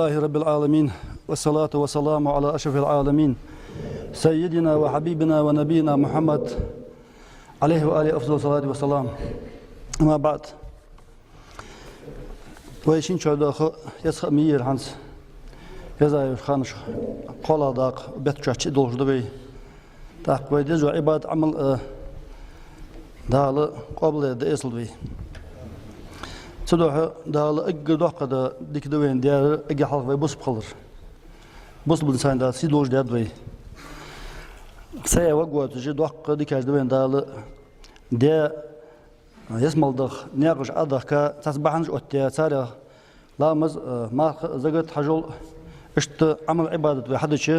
لله رب العالمين والصلاة والسلام على أشرف العالمين سيدنا وحبيبنا ونبينا محمد عليه وآله أفضل الصلاة والسلام. أما بعد ويشين شهداء يسخ مير هانس يزاي خانش قال داق بيتشاتش دولش دبي داق ويدزو عباد عمل دال قبل ديسل بي صدق دال أجدوا قد ديك دوين ديار أجي حلق بي بوس بخلر بوس بنسان دال سيدوش ديار بي سيا وقوة تجي دوق ديك دوين دال ديا يسمع دخ نياقش أدخ كا تصبحنش أتيا سارة لامز ما زجت حجول اشت عمل عبادة بحدش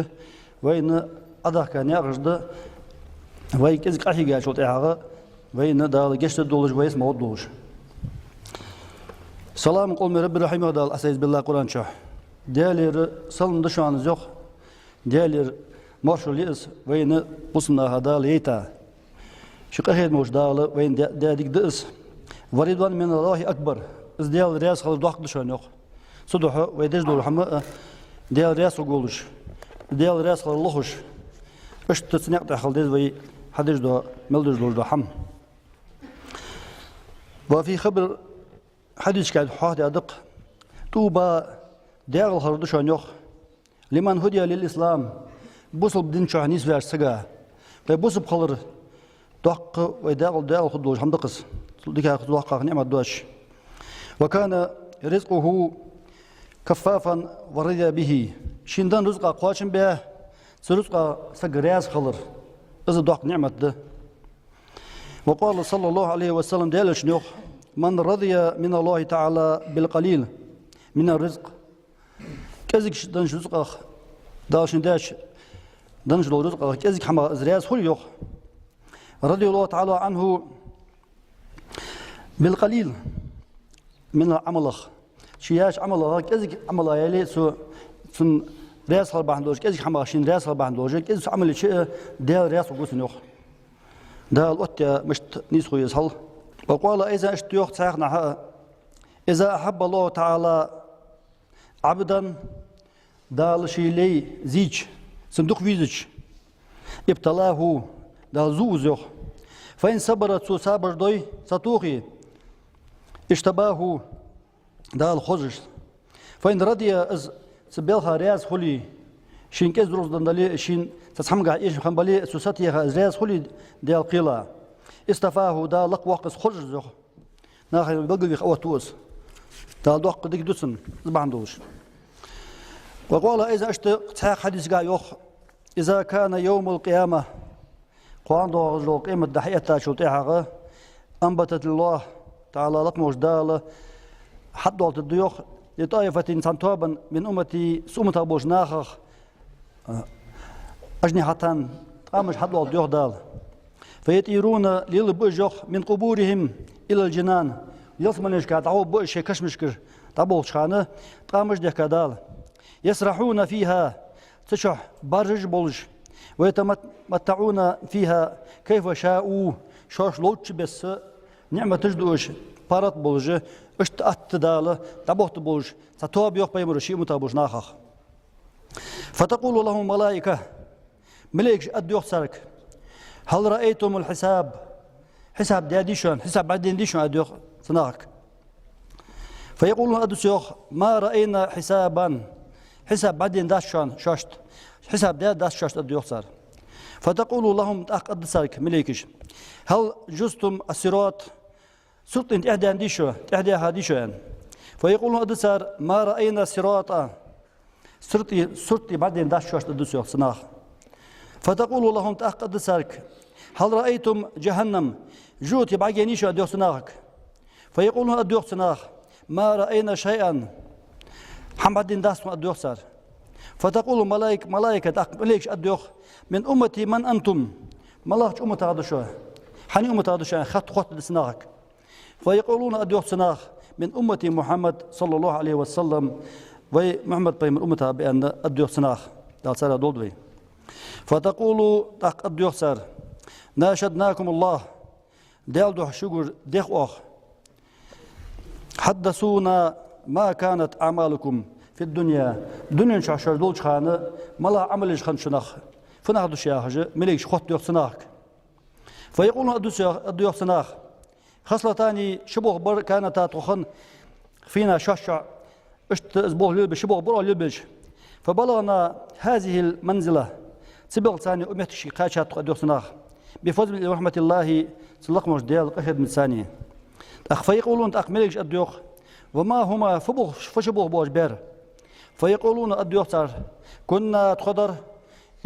وين أدخ كا نياقش ده وين كذا كأشي جالس وتعاقة وين دال جشت دولج ويس ما دولج سلام قول من رب الرحيم دال أساس بالله قرآن شاه ديالير سلم دشان زوخ ديالير مارشليس وين بسمنا هذا ليتا شقهد موش دال وين داديك دس وريدوان من الله أكبر إز ديال رياس خلف ضحك دشان يخ صدقه ويدج دول حما ديال رياس وقولش ديال رياس خلف اللهش إيش تسنق تحل ديز وي حدش دو ملدش دول دو حم وفي خبر حديث كاد حاضر أدق توبا ديال الخرد دشان يخ لمن هدي للإسلام بوصل بدين شهنيس في السجا وبوصل بخلر دق ويداغل خدوش حمد قص ديك دق نعمة دوش وكان رزقه كفافا ورضي به شندان رزقه قواشن به رزقه سجرياس خلر إذا دق نعمة ده وقال صلى الله عليه وسلم دالش نيوخ من رضي من الله تعالى بالقليل من الرزق كذلك دنش رزقه داشن داش دنش لو رزقه كذلك حما زرياس خل يوخ رضي الله تعالى عنه بالقليل من العمل شياش عمل كذلك عمل يلي سن رياس خل بعندوش كذلك حما شين رياس خل بعندوش كذلك عمل شيء دال رياس وقوسن يوخ دال أتى مش نيسخو يسهل وقال إذا اشتيوخ تساقنا إذا أحب الله تعالى عبدا دال شي لي زيج صندوق فيزج ابتلاه دال زوزوخ فإن صبرت سو صبر دوي ستوخي اشتباه دال خزج فإن رضي از سبيلها رياز خلي شين كز روز دندلي شين تسحمقع إيش خنبلي سوساتيها رياز خلي دال قيلا استفاه دال لق وقت خزج زوخ ناخي بلقي خواتوس دال دوق ديك دوسن زباندوش وقال إذا اشتاق حديث قا يوخ إذا كان يوم القيامة قوان دو رجل قيمة دحية شوتيها أنبتت الله تعالى لقموش دالة حد وقت الديوخ لطائفة سنتوبا من أمتي سومة أبوش ناخخ أجنحة قامش حد وقت الديوخ دال فيطيرون للبجوخ من قبورهم إلى الجنان يصمنش كاتعو بوش كشمشكر تبوش خانة قامش ده كدال يسرحون فيها تشح برج بولج ويتمتعون فيها كيف شاءوا شوش لوتش بس نعمة تجدوش بارت بولج اشت أتدال تبوت بولج ستوب يوق بيمر شيء متابوش ناخخ فتقول لهم ملائكة ملائكة أديوخ سرك هل رأيتم الحساب حساب ديشون حساب بعدين ديشون أديوخ سناك فيقولون أدوسيوخ ما رأينا حسابا حساب بعدين داشان شاشت حساب داش شاشت أديوخ سر فتقول لهم أقد سرك ملائكش هل جزتم الصراط صرت انت إحدى ديشو إحدى هاديشو فيقولون أدسر ما رأينا صراطا صرت بعدين داش شاشت أدوسيوخ سناك فتقول لهم تأقد سرك هل رأيتم جهنم جوت بعجينيشو أديوخ سناك فيقولون أديوخ سناك ما رأينا شيئا حمدين داس أديوخ سر فتقول ملائكة ملائكة أديوخ من أمتي من أنتم ملاك أمة هذا شو حني أمة هذا شو خط سناك فيقولون أديوخ سناك من أمتي محمد صلى الله عليه وسلم ومحمد بين أمتها بأن أديوخ سناك دال سر دولدوي فتقول أديوخ سر ناشدناكم الله دال دوح شجر ديخ أخ حدثونا ما كانت أعمالكم في الدنيا دنيا شاشر دول شخانة ملا عمل شخان شناخ فناخ دوشيا خجة ملك خط دوخ سناخ فيقولون أدوخ سناخ خصلتان شبوه بر كانتا تخن فينا شاشع اشت اسبوع للبش شبوه بر للبش فبلغنا هذه المنزلة سبق ثاني أمت شقاشات أدوخ سناخ بفضل رحمة الله سلق مجديال قشد من ثانية فيقولون ملك أدوخ وما هما فشبوه بوش بير فيقولون أدوخ صار كنا تقدر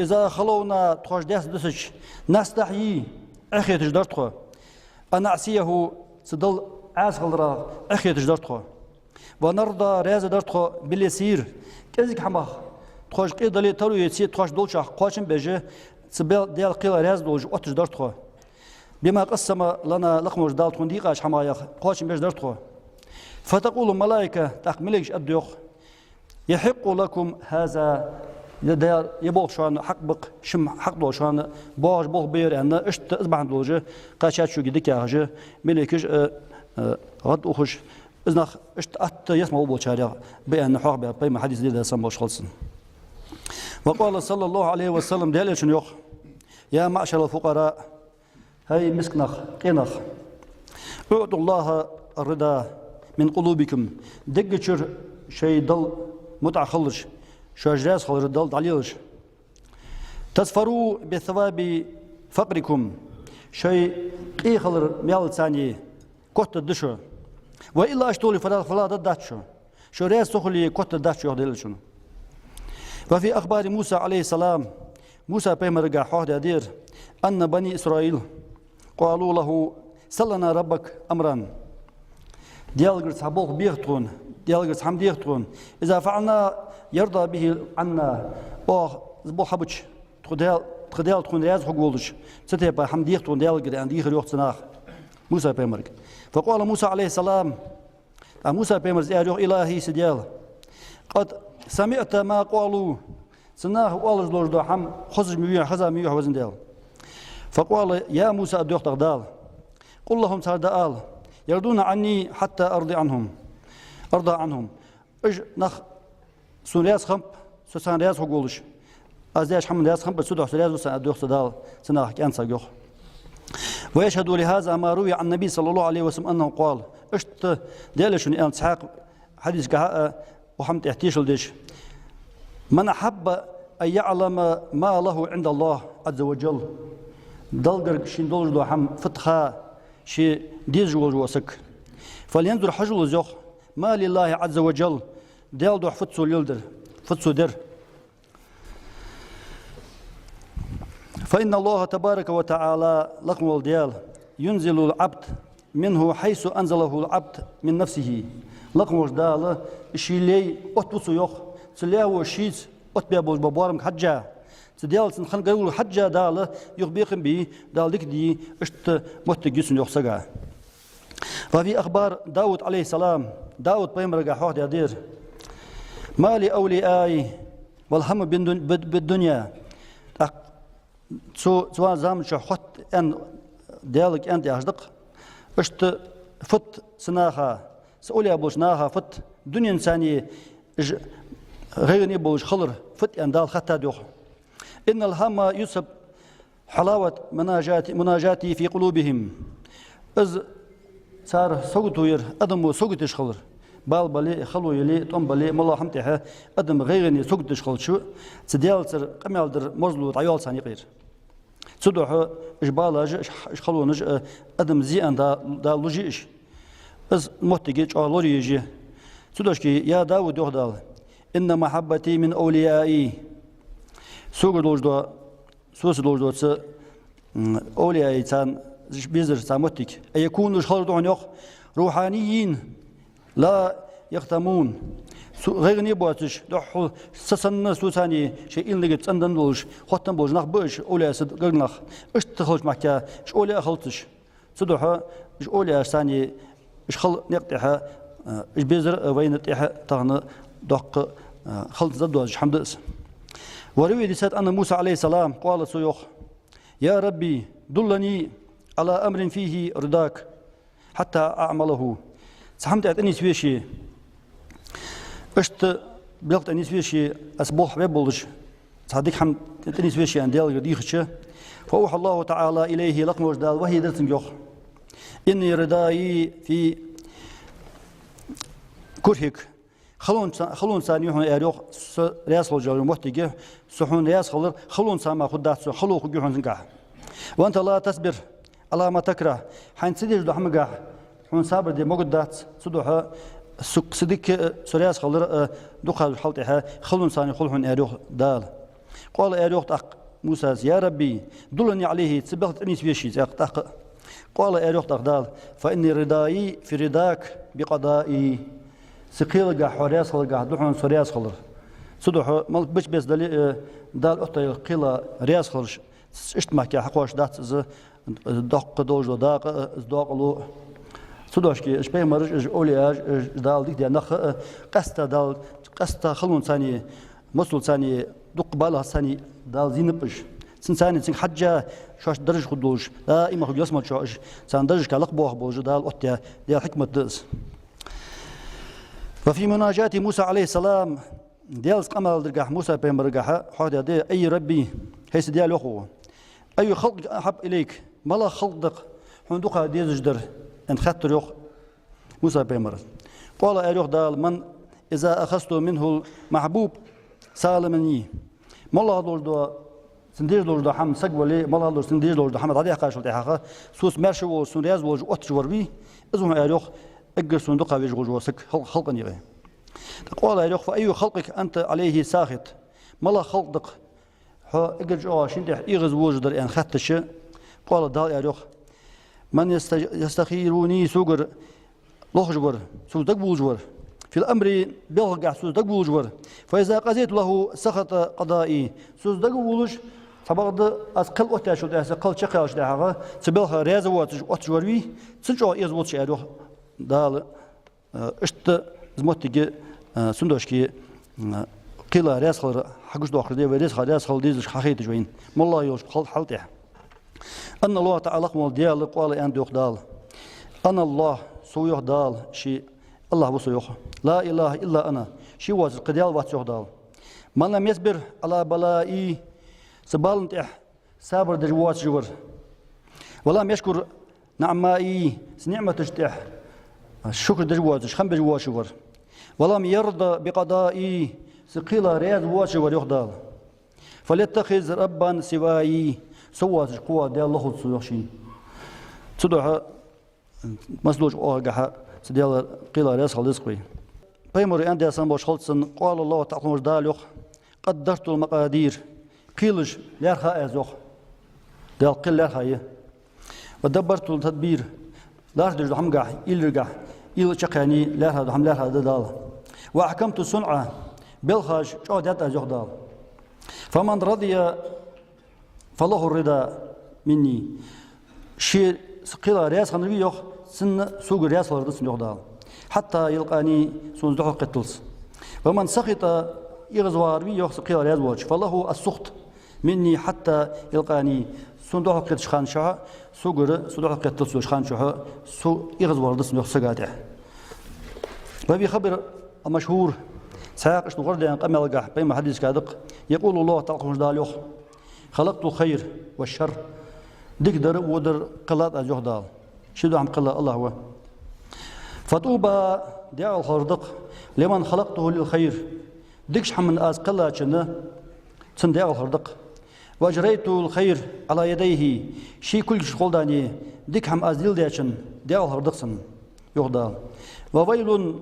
إذا خلونا تخش داس دسج نستحيي أخي تجدرتخو أنا أعسيه سدل عاسغلرا أخي تجدرتخو ونرضى راز درتخو باليسير كذلك حماخ تخش قيدلي تلو يتسي تخش دولشاخ قاشم بيجي سبيل ديال قيل راز دولج أتجدرتخو بما قسم لنا لقموش دالتخون ديقاش حمايخ قاشم بيجي درتخو فتقول الملائكة تقمليش أدوخ يحق لكم هذا يبغى شان حق بق شم حق دول شان باج بغ بير أن إشت أصبح دولجة قاشات شو جدك يا هجة ملكش غد أخش إذن إشت أت يسمع أبو شارع بأن حق بما حديث لذا سمع خلصن وقال صلى الله عليه وسلم ديال شنو يخ يا معشر الفقراء هاي مسكنخ قنخ اعطوا الله الرضا من قلوبكم دقشر شيء ضل متع خلش شجاز خلر الدل دليلش تسفروا بثواب فقركم شيء إيه خلر ميال ثاني كوت الدشو وإلا أشتولي فلا داتشو شو رأس تخلي كوت الداتشو يهدل شنو وفي أخبار موسى عليه السلام موسى بيمرجع حوض يدير أن بني إسرائيل قالوا له سلنا ربك أمرا ديالجر صحبوك بيختون ديالجر صحم ديختون إذا فعلنا يرضى به عنا زبو حبش تخديال تكون رياض حقولش ستيبا حم ديختون ديالجر عند يخر يوخ سناخ موسى بيمرج فقال موسى عليه السلام موسى بيمرج يا إلهي سديال قد سمعت ما قالوا سناخ قالج لوج حم خزج ميوح خزا ميوح وزن ديال فقال يا موسى أدوخ تغدال قل لهم سردال يردون عني حتى أرضى عنهم إج نخ سونياس خمب سوسان رياس حقولش أزياش حمد رياس خمب سودح سرياس وسان أدوخ سدال سناخ كأنسى جوخ ويشهد لهذا ما روي عن النبي صلى الله عليه وسلم أنه قال اشت ديالش أن إسحاق حديث كهاء وحمد احتيش الدش من أحب أن يعلم ما له عند الله عز وجل دلقر شين دولج دو حم فتخا شي ديز وسك فلينظر حجل زوخ ما لله عز وجل ديال دو فتسو يلدر فتسو در فإن الله تبارك وتعالى لقم الديال ينزل العبد منه حيث أنزله العبد من نفسه لقم الدال شيلي أتبسو يوخ سلياو شيز أتبابوز ببارم حجة سديال سنخن قالوا حجة دال يخبيقن بي دال ديك دي اشت متجسن يخسقا وفي أخبار داود عليه السلام داود بيمرقا حوض يدير ما لأوليائي والهم بالدنيا سواء زامن شو خط أن ديالك أنت أصدق اشت فت سناخا سأولي أبوش ناخا فت دنيا إنسانية غير نبوش خلر فت أن دال خطا دوخ إن الهم يسب حلاوة مناجاتي في قلوبهم إذ صار سوقتو ير أدم سوقتش خلر بال بالي خلو يلي توم بالي ملا حمتها أدم غيرني سوقتش خلر شو تديال تر قميال در مزلو عيال ثاني غير صدوح إجبالاج خلو نج أدم زي أن دا لجيش إذ متجج على يجي صدوش كي يا داود يهدال إن محبتي من أوليائي سوق دولجدو سوس دولجدو أوليائي تان بيزر سامتك أيكونوا شخص دعنيق روحانيين لا يختمون غير نبواتش دحو سسن سوساني شيء إن لقيت عندن دولج خطن بولج نخ بيش أولياء سد غنخ إيش تخلش معك إيش أولياء خلطش سدوها إيش أولياء ثاني إيش خل نقطعها إيش بيزر وين نقطعها تغنى دق خلط زدواج حمد اس وروي ديسات أن موسى عليه السلام قال سيوخ يا ربي دلني على أمر فيه رضاك حتى أعمله سحمت أتني سويشي اشت بلغت أنيس فيشي أسبوح ببولج صديق حم أنيس فيشي عن ديال يديخش فأوحى الله تعالى إليه لقم وجدال وهي درتن جوخ إني ردائي في كرهك خلون ثاني هون أروح رأس الجار محتاج سحون رأس خلر خلون سما خدات خلو خجوهن زنقع وأنت لا تصبر على ما تكره حين سديج ده حمقع حين صابر دي مقدات صدوها صديق سرياس خلر دخل حلتها خلون ثاني خلون أروح دال قال أروح تق موسى يا ربي دلني عليه تسبقت أني سويشي تق قال أروح تق دال فإني ردائي في رداك بقضائي سقيل جا حرياس خلر جا دحون سرياس خلر صدوها مال بس دال أطيل قيل رياس خلر اشتمع كي حقوش دات دق دوج داق داقلو صدوش كي اش بي مرج اولياج دال ديك نخ قستا دال قستا خلون ثاني مسل ثاني دق بالها ثاني دال زينبش ثاني سن حجه شاش درج خدوش لا اما خد يسمع شاش ثان درج كلق بوخ بوج دال اوتيا ديال حكمه دز وفي مناجاة موسى عليه السلام ديال قمل درجح موسى بيمرجح حاضر دي اي ربي هيس ديال اخو أي خلق أحب إليك ملا خلقك حندقها ديز جدر أن خدت روح موسى بيمر قال أروح دال من إذا أخذت منه المحبوب سالمني ملا دور دو سندير دور دو حم سقولي ملا دور سندير دور دو حم هذه قاش الحقيقة سوس مرش وسندياز وج أتجور بي إذن أروح أجر صندوقها بيجوج وسك خلقني غير قال أروح فأي خلقك أنت عليه ساخط ملا خلقك اجر عشان ده يغز وجدر ان خدتش قال دال يروح من يستخيروني سوغر لوجبر سو دغبوجور في الامر بلغ سو دغبوجور فاذا قضيت له سخط قضائي سو دغبولش فبعد اسقل اوتاشو ده اسقل شقاش ده هغه تبلها ريزوات اوتجوري تنجو يزوت يروح دال اشت زموتجي سندوشكي قيل رأس خل حقش داخل دي ورأس خل ديز حقيقة جوين مالله يوش خل حلته أن الله تعالى قال ديال قال أن دوخ دال أن الله سويه دال شيء الله بسويه لا إله إلا أنا شيء واز قديال واتسوه دال من لم يصبر على بلائي سبال نتح صبر دجوات جور ولم يشكر نعمائي نعمة تجتح الشكر دجوات خم دجوات جور ولم يرضى بقضائي سقيل رياض واش وريخدال فليتخذ ربا سواي سوات قوة ديال الله تسويخشي تدوها مسلوج اوغا سديال قيل رياض خلصقي بيمر عند سان باش خلصن قال الله تعالى دالوخ قدرت المقادير قيلش لارخا ازوخ ديال قيل لارخا ودبرت التدبير لاش دج حمقع يلرقع يلشقاني لارها حم لارها دال واحكمت الصنعه بالخاش عودت أجهدال فمن رضي فله الرضا مني شيء قيل رياس خنوي يخ سن سوق رياس لردس يخدال حتى يلقاني سنزدح قتلس ومن سخط يغزوار بي يخ قيل رياس وجه فله السخط مني حتى يلقاني سنزدح قتلس خانشها سوق سنزدح قتلس خانشها سو يغزوار دس يخ سقاته وفي خبر المشهور ساق اشتو غرد ان قمل قح بين حديث كادق يقول الله تعالى دالوخ خلقت الخير والشر دقدر ودر قلات اجهدال شدو عم قلا الله هو فطوبى دعاء الخردق لمن خلقته للخير دكش حمن از قلا چنه تن دعاء الخردق واجريت الخير على يديه شي كل شغلداني دك حم از ديل داچن دعاء الخردق سن يغدال وويل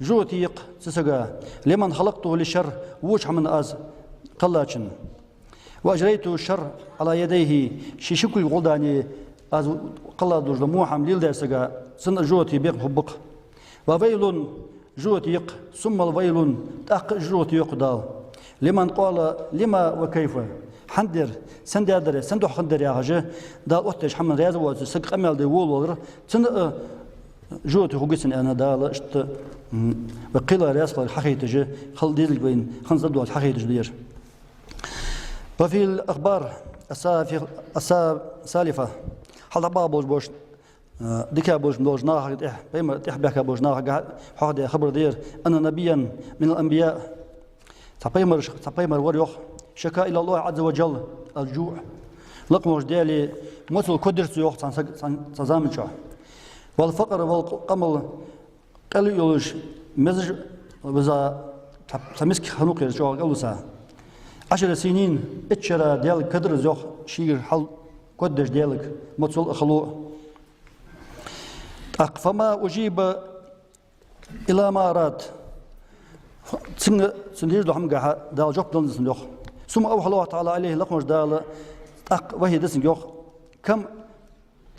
جوتيق سسقا لمن خلقته للشر وجه من از قلاتشن واجريت الشر على يديه شي شكل غلداني از قلا دوج موحم ليل درسقا سن جوتي بيق حبق وويل جوتيق ثم الويل تاق جوتيق دال لمن قال لما وكيف حندر سندر سندو حندر يا حاجه دا اوتش حمن رياض واز سق امل دي وول سن جوتي خوجسن انا دال اشت وقيل رأس الحقيقة خل ديل بين خمسة دول حقيقة دير وفي الأخبار السالفة حال بابوش بوش دكا بوش بوش ناخد بيما تحبك بوش ناخد حاجة خبر دير أن نبيا من الأنبياء تبيمر وريوخ شكا إلى الله عز وجل الجوع لقموش ديالي مثل كدرت يوخ تزامن شاه والفقر والقمل قال يولش مزج وزا تمسك خنوق يرجع قولسا 10 سنين اتشرا ديال كدر زوخ شير حل كدش ديالك مثل أخلو فما أجيب إلى ما أراد سندير له حمقها دال جوب دلنس نيوخ ثم أوحى الله تعالى عليه لقمش دال وهي دس نيوخ كم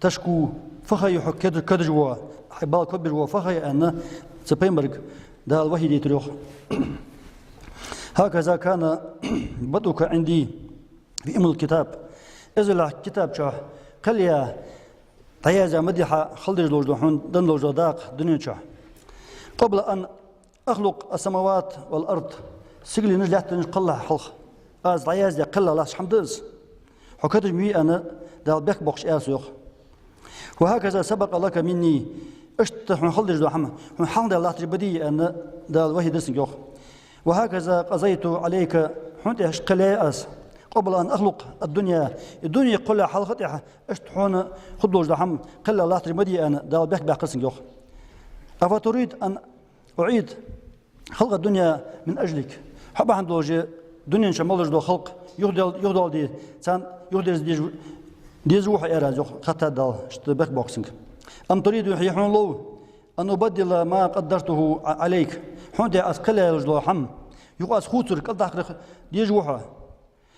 تشكو فخي يحك كدر جوا حبال كبر جوا فخي أن سبيمرك دال وهي دي تريوخ هكذا كان بدوك عندي في أم الكتاب إذا الكتاب شاه قال يا طيازة مديحة خلدج لوجدوحون دن لوجداق دنيا شاه قبل أن أخلق السماوات والأرض سجل نجلت نقلع حلق أز طياز قلة لاش حمدز حكتج مي أنا دال بيك بوكش آسيوخ وهكذا سبق لك مني اشتح خلدج دوحما حمد الله تجبدي أن دال وهي دسنجوخ وهكذا قضيت عليك حنت قلاءس قبل أن أخلق الدنيا قلها حلقتها اشتحون خدوج دحم قل الله ترمدي أنا دال بيك باقسن يوخ أفتريد أن أعيد خلق الدنيا من أجلك حب عند لوجه دنيا شمالج دو خلق يغدل دي سان يغدل دي زوح إيراز يوخ خطا دال اشتبك بوكسنج أم تريد يحيحون لو أن أبدل ما قدرته عليك حنت أسقل يجدو حم يقاس خوتر قد دي جوحه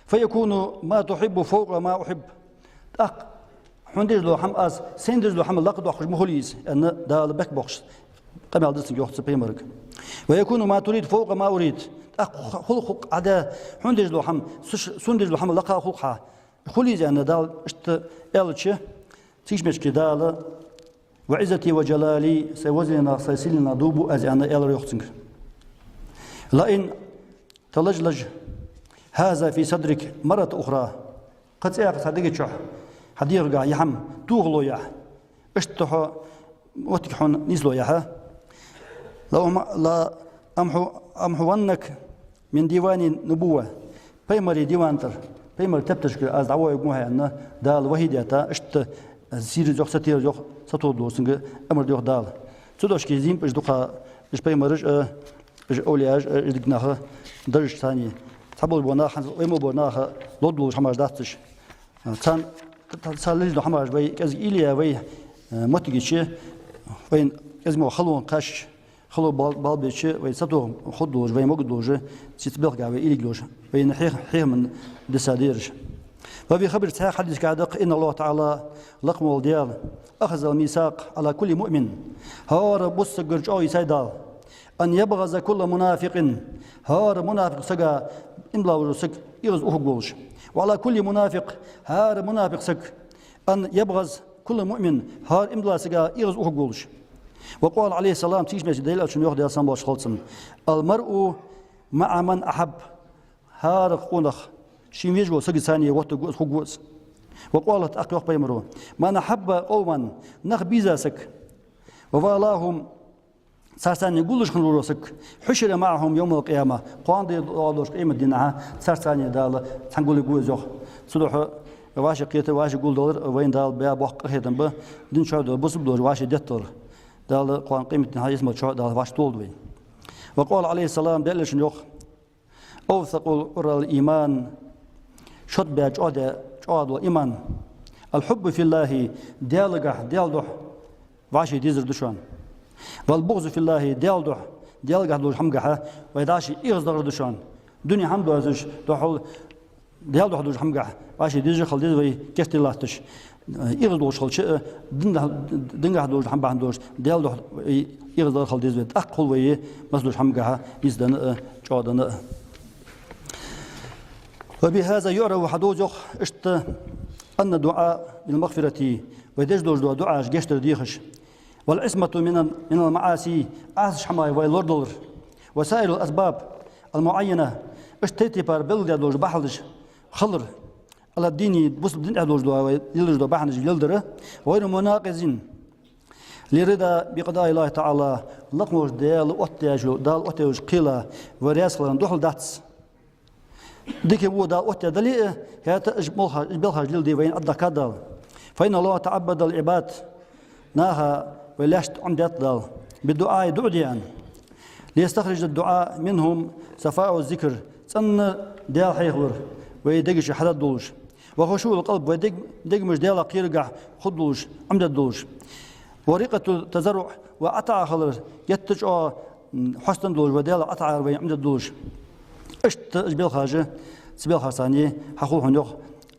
فيكون ما تحب فوق ما أحب حندير له حم أس سندر له حم لقد أخرج مخليز أن دا بك بوكس قبل دست يوخ سبيمرك ويكون ما تريد فوق ما أريد خلق عدا حندير له حم سندر له حم لقى خلقها خليز أن دا اشت إلتش تيش مشكي دا وعزتي وجلالي سيوزلنا سيسلنا دوبو أز أن إل يخسنك لئن تلجلج هذا في صدرك مرة أخرى قد سيأخذ صديق شح حدير قا يحم توغلو يح اشتحو وتكحون نزلو يح لا أمحونك من ديوان نبوة بيمري ديوانتر بيمر تبتشك از دعوة يقومها أن دال وحيديتا اشت سير جوخ ستير جوخ ستودلو سنگ أمر ديوخ دال تدوش كي زين بش دوخا بش بيمرج بش أولياج ادقناها درج ثاني تبول بناخ ويمو بناخ لودلو حماش داتش تان تسالج دو حماش بي كز إليا وي متجيش وين كزمو خلون قش خلو بالبيش وي ستو خدوج وي مقدوج تتبلغ وي إليجلوج وين حيخ من دساديرش وفي خبر صحيح حديث كادق إن الله تعالى لقم الديال أخذ الميثاق على كل مؤمن هار بص جرجاي سيدال أن يبغض كل منافق هار منافق سجا إملا ورسك يغز أخوش وعلى كل منافق هار منافق سك أن يبغض كل مؤمن هار إملا سجا يغز أخوش وقال عليه السلام تيش مش دليل عشان ياخد ياسام باش خلصن المرء مع من أحب هار قونخ شيميجو سجى ثانية وقت خوجوز وقالت أقوى بيمرو ما نحب قوما نخبيزاسك ووالاهم سارسان يقولش خنورسك حشر معهم يوم القيامة قاندي دالوش قيمة دينها سارسان دال تنقول يقولزوخ صلح واش قيت واش يقول دولار وين دال بيا بوق هيدن ب دين شو دول بس بدور واش دتر دال قان قيمة دينها اسمه شو دال واش طول وين وقال عليه السلام دلش يوخ أوثق الإيمان شد بيج عاد إيمان الحب في الله ديالجح ديالدح واشي ديزر دشان والبغض في الله ديالجح دوش حمجحة ويداشي إغزر دشان دنيا حمد وازش دحول ديالدح دوش حمجحة واشي ديزر خل ديزر وي كست الله تش إغزر دوش خل شيء دنجح دوش حمبح دوش ديالدح إغزر خل ديزر أقول وي مسدوش حمجحة يزدن عادنا وبهذا يعرف حدوث اشت أن الدعاء بالمغفرة ويدجدوش دعاء جشتر ديخش والعصمة من المعاصي عاش حماي ويلوردر وسائر الأسباب المعينة اشتيتي بار بلدوش بحلش خلر على الدين بس بدين أدوش دعاء يلدر بحنج يلدر غير مناقضين لرضا بقضاء الله تعالى لقموش دال أتياج قيلة ورياس خلان دخل داتس ديك بو دا أوتي دليل هي تجبلها جلدي وين أدى كدال فإن الله تعبد العباد ناها ولاش عمدت دال بالدعاء دعيان ليستخرج الدعاء منهم صفاء الذكر سن ديال حيخور ويدقش حدا دولش وخشوع القلب ويدق مش ديال قيرقع خد دولش عمدت دولش وريقة التزرع وأطع خلر يتجع حسن دولش وديال أطع وين عمدت دولش اشت جبل خاجة سبيل خاصاني حقوق هنوخ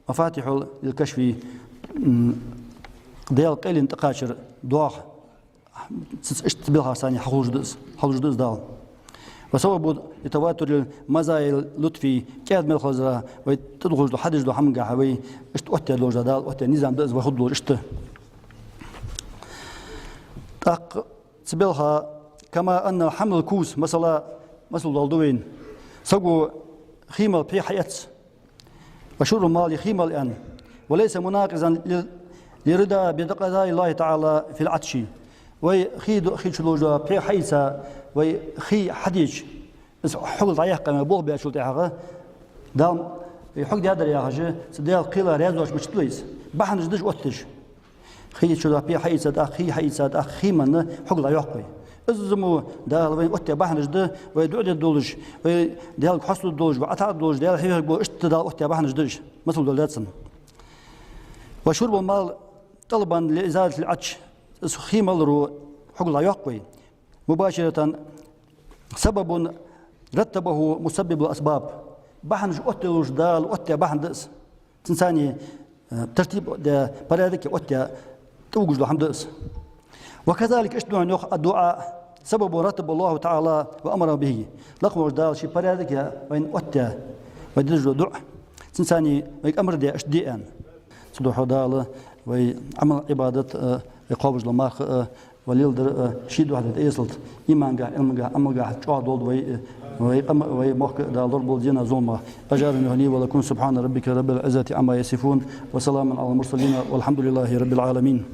مفاتيح الكشف ديال قيل انتقاشر دواخ اشت بيل خاصاني حقوق جدس دال وسبب يتواتر المزايا اللطفي كاد من الخزرة وتدخل دو حدج دو حمقة حوي اشت أوتي دو جدال أوتي نظام دز وخد دو اشت تاق سبيلها كما أن حمل الكوس مثل دالدوين سقوا خيمة في حياة وشر المال خيمة الآن وليس مناقضا لرضا بقضاء الله تعالى في العطش وخي شلوجا في حيسا وخي حديج حق ضيق كما بوغ بيشول تاعها دام حق هذا يا حاجه سديال قيله رازوش مش تليس بحن جدج وتش خي شلو في حيسا اخي حيسا اخي من حق ضيق ازمو دال وين وتي بحن جد ويدعد الدولج وديال حصل الدولج وعطا الدولج ديال حي بو اشتدا وتي بحن جدج مثل دولاتسن وشرب المال طلبا لازاله العطش خيمة الرو حق لا يقوي مباشرة سبب رتبه مسبب الأسباب بحنج أوتي دال أوتي بحن دس تنساني ترتيب ده برادك أوتي توجد الحمد دس وكذلك اشتنو نوخ الدعاء سبب رتب الله تعالى وأمر به لقم دال شي برادك وين أوتي ودرج دعاء تنساني أمر ده أشديان صدوح دال وعمل عبادة يقابج لماخ وليلدر شيد واحد ايصلت ايمان قاع علم قاع امل قاع تشوا دول وي مخ دا ضرب دينا ظلمه اجارني هني ولكن سبحان ربك رب العزه عما يصفون وسلام على المرسلين والحمد لله رب العالمين.